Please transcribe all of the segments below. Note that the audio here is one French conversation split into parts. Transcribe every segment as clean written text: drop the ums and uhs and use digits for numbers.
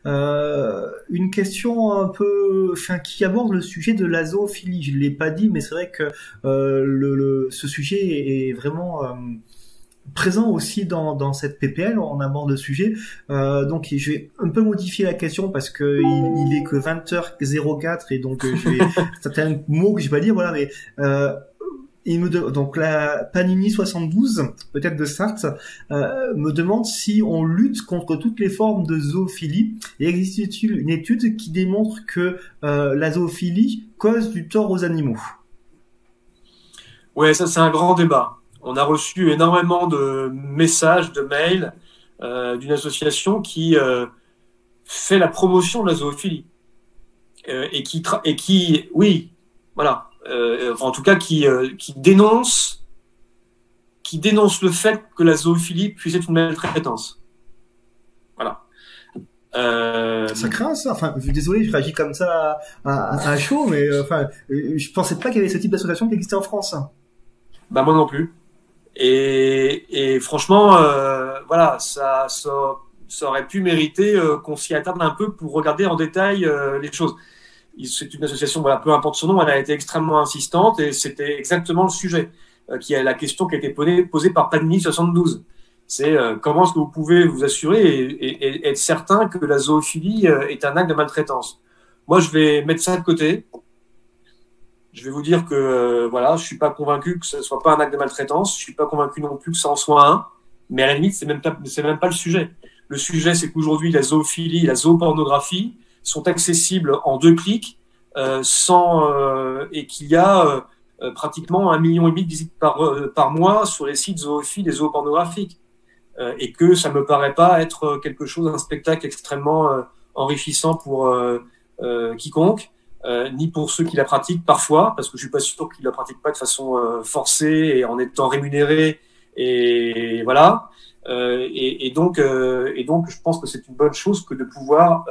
Une question un peu, enfin, qui aborde le sujet de la zoophilie. Je l'ai pas dit, mais c'est vrai que ce sujet est vraiment présent aussi dans cette PPL. On aborde le sujet. Donc, je vais un peu modifier la question parce que il est que 20h04 et donc je vais certains mots que je vais pas dire. Voilà, mais donc la Panini 72, peut-être de Sartre, me demande si on lutte contre toutes les formes de zoophilie. Et existe-t-il une étude qui démontre que la zoophilie cause du tort aux animaux? Ouais, ça c'est un grand débat. On a reçu énormément de messages, de mails d'une association qui fait la promotion de la zoophilie et qui, oui, voilà. Enfin, en tout cas, qui dénonce le fait que la zoophilie puisse être une maltraitance. Voilà. Ça craint ça. Enfin, je suis désolé, je réagis comme ça à chaud, mais enfin, je pensais pas qu'il y avait ce type d'association qui existait en France. Bah moi non plus. Et franchement, voilà, ça aurait pu mériter qu'on s'y attarde un peu pour regarder en détail les choses. C'est une association, voilà, peu importe son nom, elle a été extrêmement insistante et c'était exactement le sujet, qui est la question qui a été posée par Panini 72. C'est comment est-ce que vous pouvez vous assurer et être certain que la zoophilie est un acte de maltraitance. Moi, je vais mettre ça de côté. Je vais vous dire que voilà, je suis pas convaincu que ce soit pas un acte de maltraitance. Je suis pas convaincu non plus que ça en soit un. Mais à la limite, c'est même pas le sujet. Le sujet, c'est qu'aujourd'hui, la zoophilie, la zoopornographie sont accessibles en 2 clics, et qu'il y a pratiquement 1,5 million de visites par mois sur les sites zoophiles et zoopornographiques, et que ça me paraît pas être quelque chose, un spectacle extrêmement enrichissant pour quiconque, ni pour ceux qui la pratiquent parfois, parce que je suis pas sûr qu'ils la pratiquent pas de façon forcée et en étant rémunérés, et voilà. Et donc, je pense que c'est une bonne chose que de pouvoir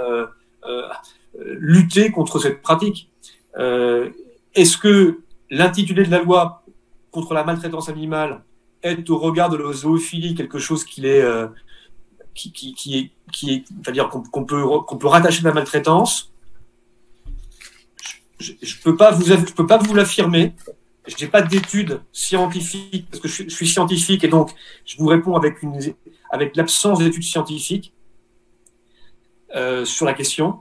lutter contre cette pratique. Est-ce que l'intitulé de la loi contre la maltraitance animale est au regard de la zoophilie quelque chose qui est, c'est-à-dire qu'on peut rattacher à la maltraitance? Je peux pas vous l'affirmer. J'ai pas d'études scientifiques parce que je suis scientifique et donc je vous réponds avec l'absence d'études scientifiques sur la question.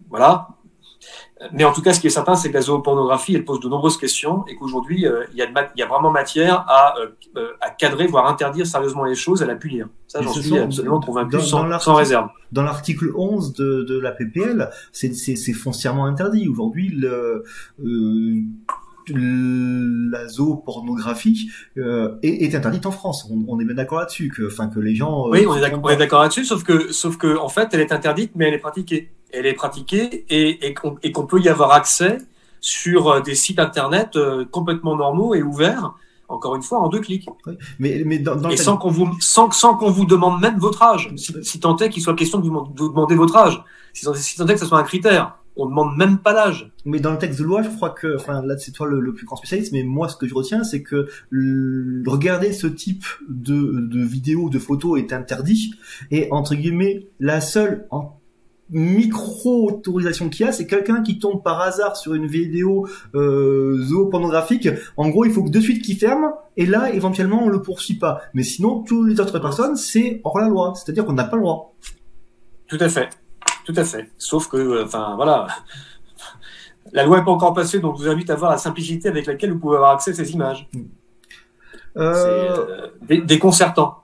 Voilà. Mais en tout cas, ce qui est certain, c'est que la zoopornographie, elle pose de nombreuses questions et qu'aujourd'hui, il y a vraiment matière à cadrer, voire interdire sérieusement les choses, à la punir. Ça, j'en suis absolument convaincu, sans réserve. Dans l'article 11 de la PPL, c'est foncièrement interdit. Aujourd'hui, la zoopornographie est interdite en France. On est bien d'accord là-dessus, que les gens. Oui, on est d'accord là-dessus, sauf que en fait, elle est interdite, mais elle est pratiquée. Elle est pratiquée et qu'on peut y avoir accès sur des sites internet complètement normaux et ouverts. Encore une fois, en 2 clics. Oui, mais et sans qu'on vous demande même votre âge, si tant est qu'il soit question de vous demander votre âge, si tant est que ce soit un critère. On ne demande même pas l'âge. Mais dans le texte de loi, je crois que, enfin là c'est toi le plus grand spécialiste, mais moi ce que je retiens c'est que regarder ce type de vidéos, de photos est interdit, et entre guillemets la seule micro-autorisation qu'il y a, c'est quelqu'un qui tombe par hasard sur une vidéo zoopornographique. En gros, il faut que de suite qu'il ferme, et là, éventuellement, on le poursuit pas. Mais sinon, toutes les autres personnes, c'est hors la loi. C'est-à-dire qu'on n'a pas le droit. Tout à fait. Tout à fait. Sauf que, enfin, voilà. La loi n'est pas encore passée, donc je vous invite à voir la simplicité avec laquelle vous pouvez avoir accès à ces images. C'est déconcertant.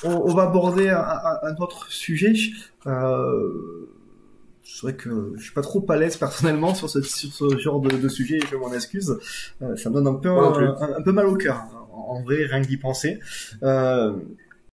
On va aborder un autre sujet. C'est vrai que je suis pas trop à l'aise personnellement sur ce genre de sujet, je m'en excuse. Ça me donne un peu mal au cœur, en vrai, rien que d'y penser.